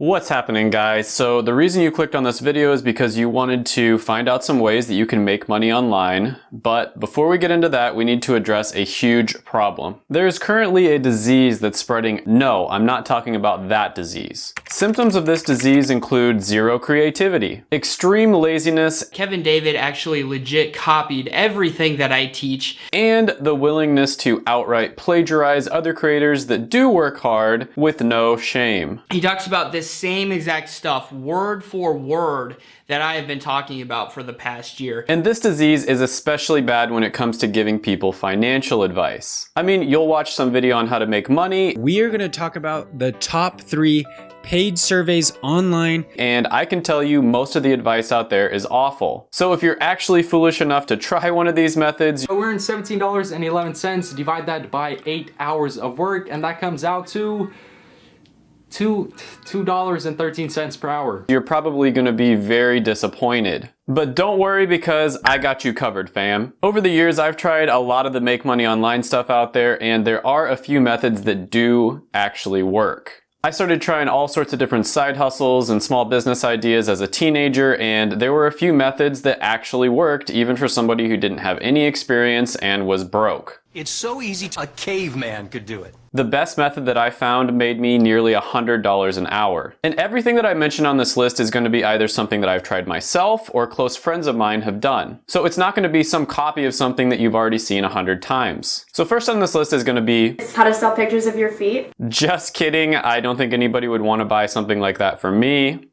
What's happening, guys? So the reason you clicked on this video is because you wanted to find out some ways that you can make money online. But before we get into that, we need to address a huge problem. There's currently a disease that's spreading. No, I'm not talking about that disease. Symptoms of this disease include zero creativity, extreme laziness, Kevin David actually legit copied everything that I teach, and the willingness to outright plagiarize other creators that do work hard with no shame. He talks about this same exact stuff, word for word, that I have been talking about for the past year. And this disease is especially bad when it comes to giving people financial advice. I mean, you'll watch some video on how to make money. We are going to talk about the top 3 paid surveys online. And I can tell you most of the advice out there is awful. So if you're actually foolish enough to try one of these methods, we're in $17.11, divide that by 8 hours of work, and that comes out to $2.13 per hour. You're probably going to be very disappointed. But don't worry, because I got you covered, fam. Over the years, I've tried a lot of the make money online stuff out there, and there are a few methods that do actually work. I started trying all sorts of different side hustles and small business ideas as a teenager, and there were a few methods that actually worked, even for somebody who didn't have any experience and was broke. It's so easy, a caveman could do it. The best method that I found made me nearly $100 an hour. And everything that I mentioned on this list is going to be either something that I've tried myself or close friends of mine have done. So it's not going to be some copy of something that you've already seen 100 times. So first on this list is going to be how to sell pictures of your feet. Just kidding. I don't think anybody would want to buy something like that from me.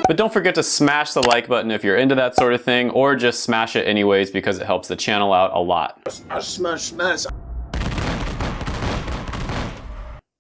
But don't forget to smash the like button if you're into that sort of thing, or just smash it anyways because it helps the channel out a lot. Smash.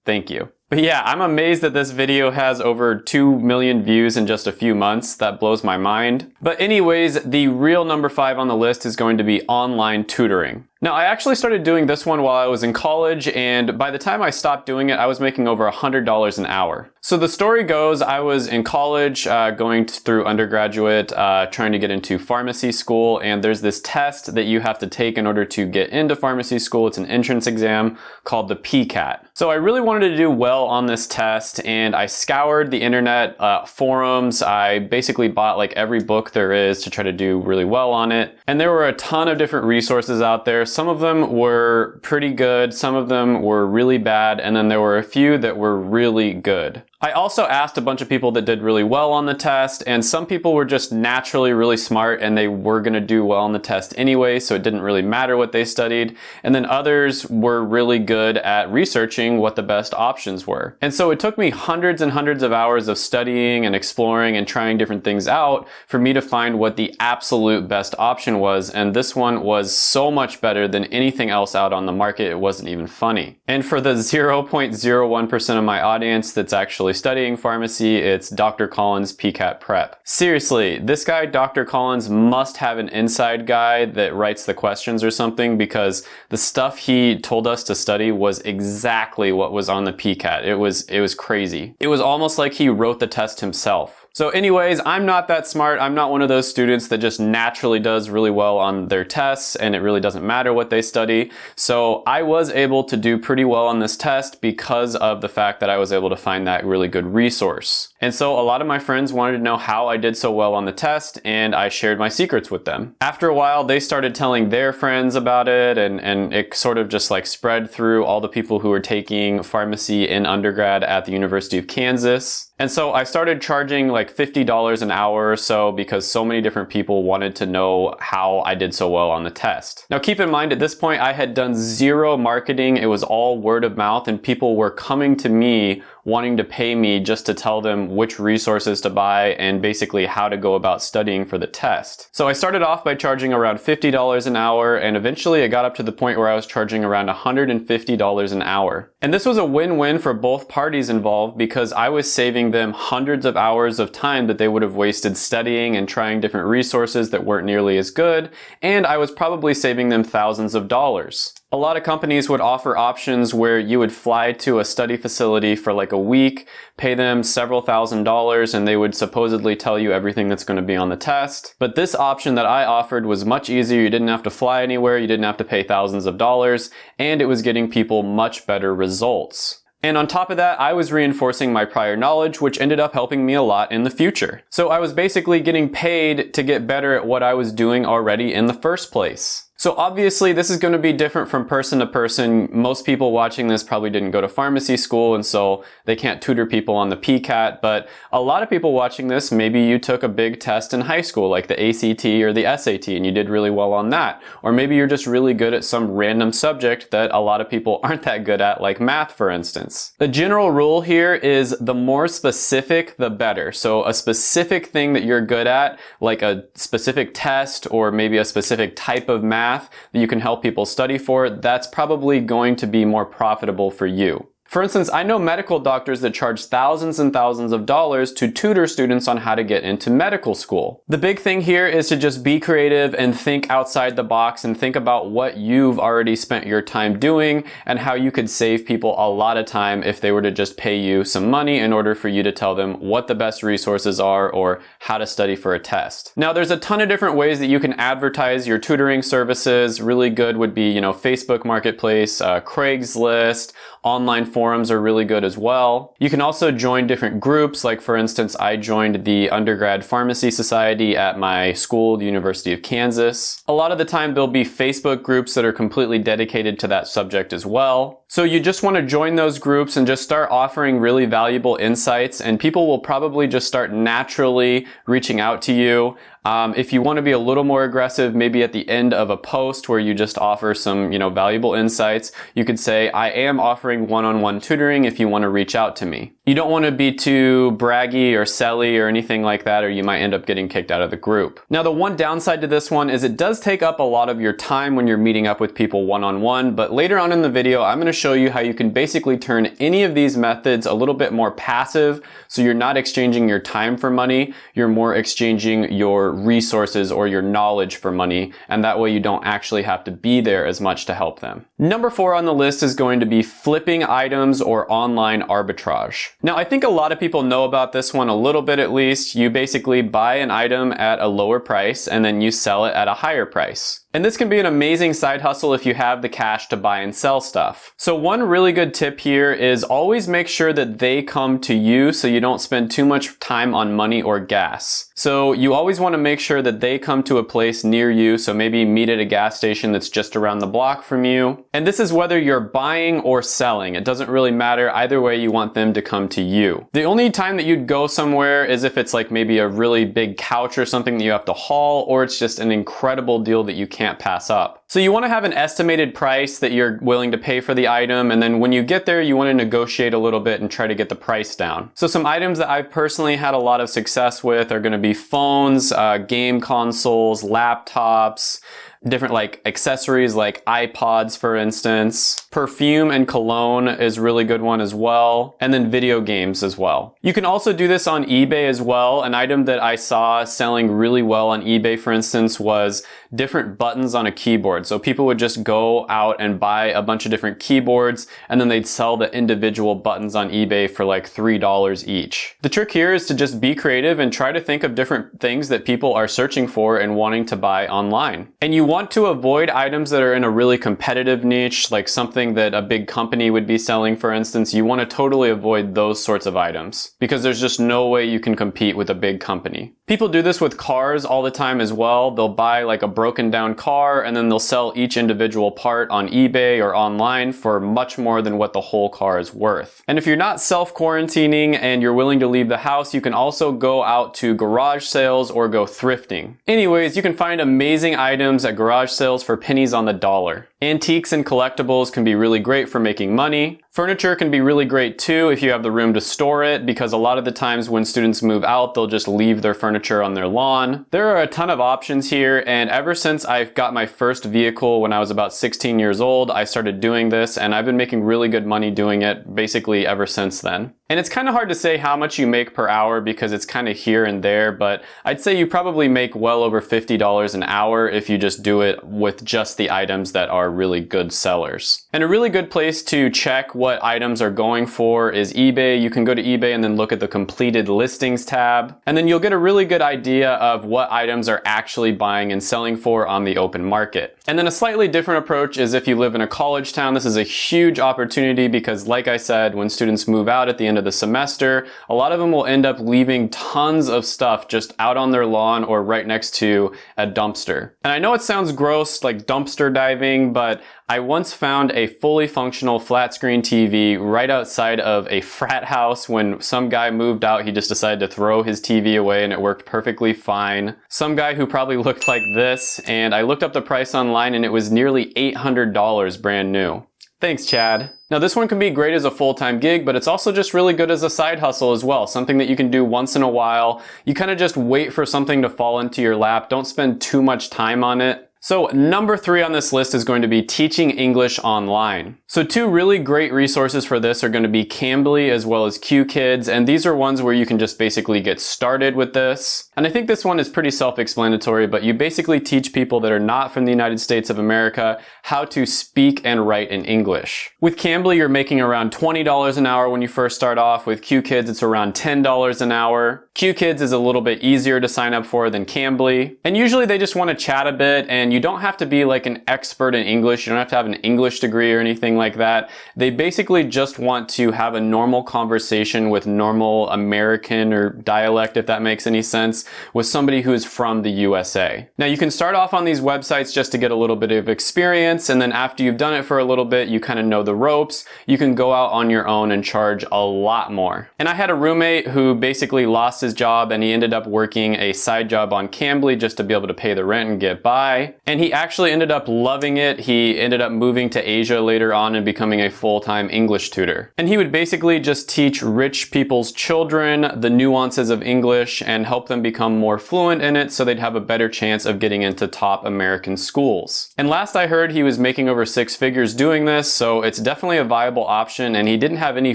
Thank you. But yeah, I'm amazed that this video has over 2 million views in just a few months. That blows my mind. But anyways, the real number 5 on the list is going to be online tutoring. Now, I actually started doing this one while I was in college, and by the time I stopped doing it, I was making over $100 an hour. So the story goes, I was in college, going through undergraduate, trying to get into pharmacy school, and there's this test that you have to take in order to get into pharmacy school. It's an entrance exam called the PCAT. So I really wanted to do well on this test, and I scoured the internet forums. I basically bought like every book there is to try to do really well on it. And there were a ton of different resources out there. Some of them were pretty good, some of them were really bad, and then there were a few that were really good. I also asked a bunch of people that did really well on the test, and some people were just naturally really smart and they were going to do well on the test anyway, so it didn't really matter what they studied. And then others were really good at researching what the best options were. And so it took me hundreds and hundreds of hours of studying and exploring and trying different things out for me to find what the absolute best option was, and this one was so much better than anything else out on the market. It wasn't even funny. And for the 0.01% of my audience that's actually studying pharmacy, it's Dr. Collins PCAT Prep. Seriously, this guy, Dr. Collins, must have an inside guy that writes the questions or something, because the stuff he told us to study was exactly what was on the PCAT. It was crazy. It was almost like he wrote the test himself. So anyways, I'm not that smart. I'm not one of those students that just naturally does really well on their tests and it really doesn't matter what they study. So I was able to do pretty well on this test because of the fact that I was able to find that really good resource. And so a lot of my friends wanted to know how I did so well on the test, and I shared my secrets with them. After a while, they started telling their friends about it, and it sort of just like spread through all the people who were taking pharmacy in undergrad at the University of Kansas. And so I started charging like $50 an hour or so because so many different people wanted to know how I did so well on the test. Now keep in mind, at this point I had done zero marketing. It was all word of mouth, and people were coming to me wanting to pay me just to tell them which resources to buy and basically how to go about studying for the test. So I started off by charging around $50 an hour, and eventually it got up to the point where I was charging around $150 an hour. And this was a win-win for both parties involved, because I was saving them hundreds of hours of time that they would have wasted studying and trying different resources that weren't nearly as good, and I was probably saving them thousands of dollars. A lot of companies would offer options where you would fly to a study facility for like a week, pay them several $1,000s, and they would supposedly tell you everything that's going to be on the test. But this option that I offered was much easier. You didn't have to fly anywhere, you didn't have to pay thousands of dollars, and it was getting people much better results. And on top of that, I was reinforcing my prior knowledge, which ended up helping me a lot in the future. So I was basically getting paid to get better at what I was doing already in the first place. So obviously this is going to be different from person to person. Most people watching this probably didn't go to pharmacy school, and so they can't tutor people on the PCAT, but a lot of people watching this, maybe you took a big test in high school like the ACT or the SAT and you did really well on that. Or maybe you're just really good at some random subject that a lot of people aren't that good at, like math for instance. The general rule here is the more specific, the better. So a specific thing that you're good at, like a specific test or maybe a specific type of math that you can help people study for, that's probably going to be more profitable for you. For instance, I know medical doctors that charge thousands and thousands of dollars to tutor students on how to get into medical school. The big thing here is to just be creative and think outside the box and think about what you've already spent your time doing and how you could save people a lot of time if they were to just pay you some money in order for you to tell them what the best resources are or how to study for a test. Now, there's a ton of different ways that you can advertise your tutoring services. Really good would be, Facebook Marketplace, Craigslist, online forums are really good as well. You can also join different groups, like for instance, I joined the Undergrad Pharmacy Society at my school, the University of Kansas. A lot of the time there'll be Facebook groups that are completely dedicated to that subject as well. So you just want to join those groups and just start offering really valuable insights, and people will probably just start naturally reaching out to you. If you want to be a little more aggressive, maybe at the end of a post where you just offer some, valuable insights, you could say, I am offering one-on-one tutoring if you want to reach out to me. You don't want to be too braggy or selly or anything like that, or you might end up getting kicked out of the group. Now, the one downside to this one is it does take up a lot of your time when you're meeting up with people one-on-one, but later on in the video, I'm going to show you how you can basically turn any of these methods a little bit more passive, so you're not exchanging your time for money, you're more exchanging your resources or your knowledge for money, and that way you don't actually have to be there as much to help them. Number 4 on the list is going to be flipping items or online arbitrage. Now, I think a lot of people know about this one a little bit at least. You basically buy an item at a lower price and then you sell it at a higher price. And this can be an amazing side hustle if you have the cash to buy and sell stuff. So one really good tip here is always make sure that they come to you so you don't spend too much time on money or gas. So you always want to make sure that they come to a place near you, so maybe meet at a gas station that's just around the block from you. And this is whether you're buying or selling. It doesn't really matter. Either way, you want them to come to you. The only time that you'd go somewhere is if it's like maybe a really big couch or something that you have to haul, or it's just an incredible deal that you can't pass up. So you want to have an estimated price that you're willing to pay for the item, and then when you get there, you want to negotiate a little bit and try to get the price down. So some items that I've personally had a lot of success with are going to be phones, game consoles, laptops, different like accessories like iPods, for instance. Perfume and cologne is a really good one as well. And then video games as well. You can also do this on eBay as well. An item that I saw selling really well on eBay, for instance, was different buttons on a keyboard. So people would just go out and buy a bunch of different keyboards, and then they'd sell the individual buttons on eBay for like $3 each. The trick here is to just be creative and try to think of different things that people are searching for and wanting to buy online. And you want to avoid items that are in a really competitive niche, like something that a big company would be selling, for instance. You want to totally avoid those sorts of items because there's just no way you can compete with a big company. People do this with cars all the time as well. They'll buy like a broken down car and then they'll sell each individual part on eBay or online for much more than what the whole car is worth. And if you're not self-quarantining and you're willing to leave the house, you can also go out to garage sales or go thrifting. Anyways, you can find amazing items at garage sales for pennies on the dollar. Antiques and collectibles can be really great for making money. Furniture can be really great too if you have the room to store it, because a lot of the times when students move out, they'll just leave their furniture on their lawn. There are a ton of options here, and ever since I got my first vehicle when I was about 16 years old, I started doing this, and I've been making really good money doing it basically ever since then. And it's kind of hard to say how much you make per hour because it's kind of here and there, but I'd say you probably make well over $50 an hour if you just do it with just the items that are really good sellers. And a really good place to check what items are going for is eBay. You can go to eBay and then look at the completed listings tab, and then you'll get a really good idea of what items are actually buying and selling for on the open market. And then a slightly different approach is if you live in a college town. This is a huge opportunity because, like I said, when students move out at the end of the semester, a lot of them will end up leaving tons of stuff just out on their lawn or right next to a dumpster. And I know it sounds gross, like dumpster diving, but I once found a fully functional flat screen TV right outside of a frat house. When some guy moved out, he just decided to throw his TV away and it worked perfectly fine. Some guy who probably looked like this, and I looked up the price online and it was nearly $800 brand new. Thanks, Chad. Now this one can be great as a full-time gig, but it's also just really good as a side hustle as well. Something that you can do once in a while. You kind of just wait for something to fall into your lap. Don't spend too much time on it. So number 3 on this list is going to be teaching English online. So 2 really great resources for this are going to be Cambly as well as QKids, and these are ones where you can just basically get started with this. And I think this one is pretty self-explanatory, but you basically teach people that are not from the United States of America how to speak and write in English. With Cambly, you're making around $20 an hour when you first start off. With QKids, it's around $10 an hour. QKids is a little bit easier to sign up for than Cambly. And usually they just want to chat a bit, and you don't have to be like an expert in English. You don't have to have an English degree or anything like that. They basically just want to have a normal conversation with normal American or dialect, if that makes any sense, with somebody who is from the USA. Now you can start off on these websites just to get a little bit of experience, and then after you've done it for a little bit, you kind of know the ropes, you can go out on your own and charge a lot more. And I had a roommate who basically lost his job and he ended up working a side job on Cambly just to be able to pay the rent and get by. And he actually ended up loving it. He ended up moving to Asia later on and becoming a full-time English tutor. And he would basically just teach rich people's children the nuances of English and help them become more fluent in it so they'd have a better chance of getting into top American schools. And last I heard, he was making over 6 figures doing this, so it's definitely a viable option, and he didn't have any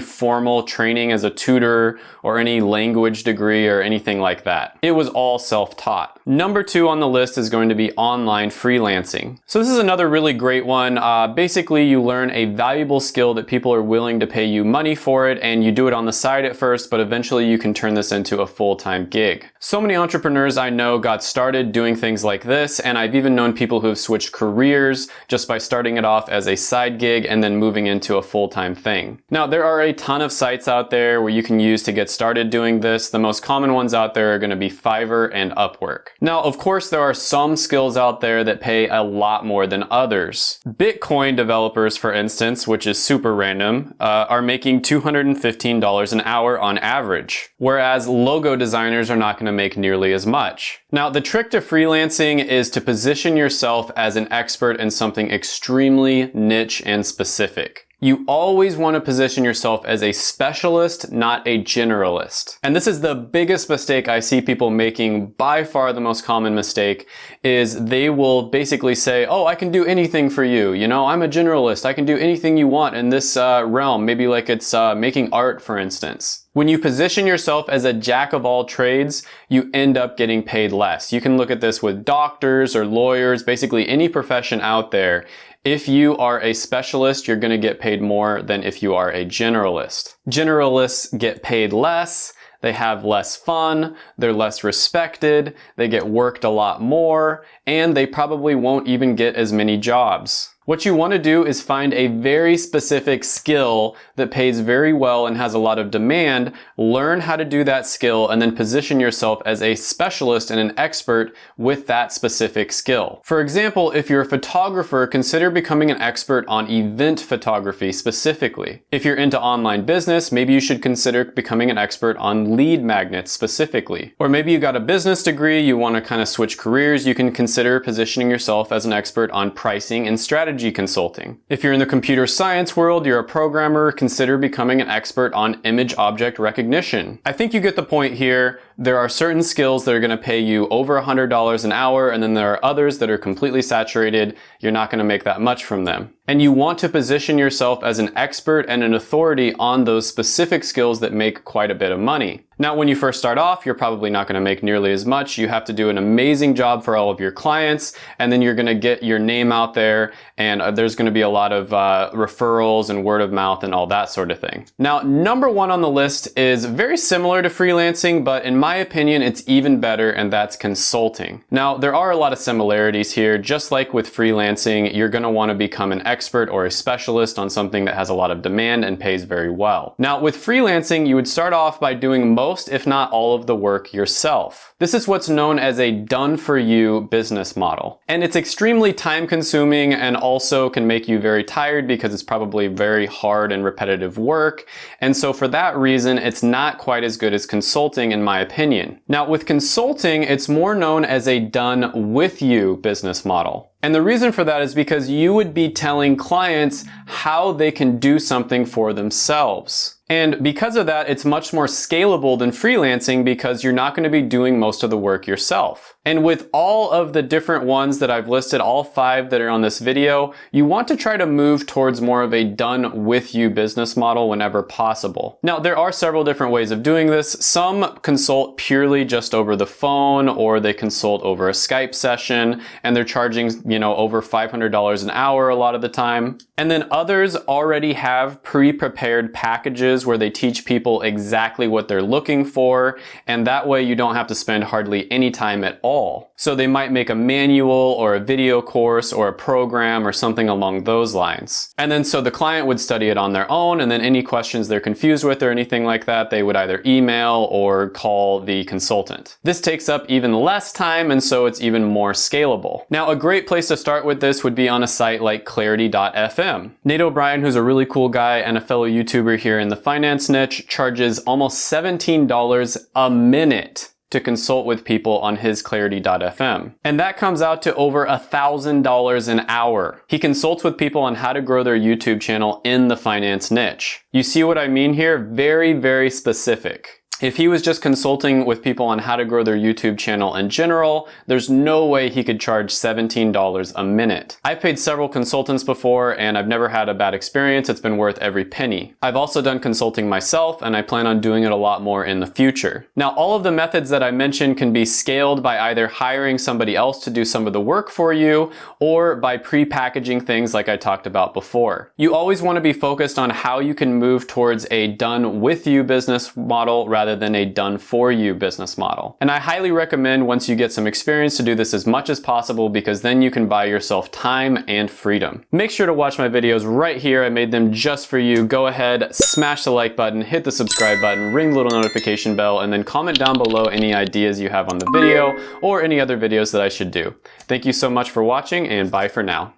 formal training as a tutor or any language degree or anything like that. It was all self-taught. Number 2 on the list is going to be online freelancing. So this is another really great one. Basically, you learn a valuable skill that people are willing to pay you money for it, and you do it on the side at first, but eventually you can turn this into a full-time gig. So many entrepreneurs I know got started doing things like this, and I've even known people who have switched careers just by starting it off as a side gig and then moving into a full-time thing. Now, there are a ton of sites out there where you can use to get started doing this. The most common ones out there are going to be Fiverr and Upwork. Now, of course, there are some skills out there that pay a lot more than others. Bitcoin developers, for instance, which is super random, are making $215 an hour on average, whereas logo designers are not going to make nearly as much. Now, the trick to freelancing is to position yourself as an expert in something extremely niche and specific. You always want to position yourself as a specialist, not a generalist. And this is the biggest mistake I see people making. By far the most common mistake is they will basically say, oh, I can do anything for you. You know, I'm a generalist. I can do anything you want in this realm. Maybe like it's making art, for instance. When you position yourself as a jack of all trades, you end up getting paid less. You can look at this with doctors or lawyers, basically any profession out there. If you are a specialist, you're going to get paid more than if you are a generalist. Generalists get paid less, they have less fun, they're less respected, they get worked a lot more, and they probably won't even get as many jobs. What you want to do is find a very specific skill that pays very well and has a lot of demand, learn how to do that skill, and then position yourself as a specialist and an expert with that specific skill. For example, if you're a photographer, consider becoming an expert on event photography specifically. If you're into online business, maybe you should consider becoming an expert on lead magnets specifically. Or maybe you got a business degree, you want to kind of switch careers, you can consider positioning yourself as an expert on pricing and strategy strategy consulting. If you're in the computer science world, you're a programmer, consider becoming an expert on image object recognition. I think you get the point here. There are certain skills that are going to pay you over $100 an hour, and then there are others that are completely saturated. You're not going to make that much from them. And you want to position yourself as an expert and an authority on those specific skills that make quite a bit of money. Now, when you first start off, you're probably not going to make nearly as much. You have to do an amazing job for all of your clients, and then you're going to get your name out there, and there's going to be a lot of referrals and word of mouth and all that sort of thing. Now, number one on the list is very similar to freelancing, but in my opinion, it's even better, and that's consulting. Now, there are a lot of similarities here. Just like with freelancing, you're going to want to become an expert or a specialist on something that has a lot of demand and pays very well. Now, with freelancing, you would start off by doing most, if not all, of the work yourself. This is what's known as a done-for-you business model. And it's extremely time-consuming and also can make you very tired because it's probably very hard and repetitive work. And so for that reason, it's not quite as good as consulting, in my opinion. Now, with consulting, it's more known as a done-with-you business model. And the reason for that is because you would be telling clients how they can do something for themselves. And because of that, it's much more scalable than freelancing because you're not going to be doing most of the work yourself. And with all of the different ones that I've listed, all 5 that are on this video, you want to try to move towards more of a done-with-you business model whenever possible. Now, there are several different ways of doing this. Some consult purely just over the phone, or they consult over a Skype session, and they're charging, over $500 an hour a lot of the time. And then others already have pre-prepared packages where they teach people exactly what they're looking for, and that way you don't have to spend hardly any time at all. So they might make a manual or a video course or a program or something along those lines. And then so the client would study it on their own, and then any questions they're confused with or anything like that, they would either email or call the consultant. This takes up even less time, and so it's even more scalable. Now, a great place to start with this would be on a site like Clarity.fm. Nate O'Brien, who's a really cool guy and a fellow YouTuber here in the finance niche, charges almost $17 a minute to consult with people on his Clarity.fm. And that comes out to over $1,000 an hour. He consults with people on how to grow their YouTube channel in the finance niche. You see what I mean here? Very, very specific. If he was just consulting with people on how to grow their YouTube channel in general, there's no way he could charge $17 a minute. I've paid several consultants before, and I've never had a bad experience. It's been worth every penny. I've also done consulting myself, and I plan on doing it a lot more in the future. Now, all of the methods that I mentioned can be scaled by either hiring somebody else to do some of the work for you, or by pre-packaging things like I talked about before. You always want to be focused on how you can move towards a done-with-you business model rather than a done-for-you business model. And I highly recommend, once you get some experience, to do this as much as possible, because then you can buy yourself time and freedom. Make sure to watch my videos right here. I made them just for you. Go ahead, smash the like button, hit the subscribe button, ring the little notification bell, and then comment down below any ideas you have on the video or any other videos that I should do. Thank you so much for watching, and bye for now.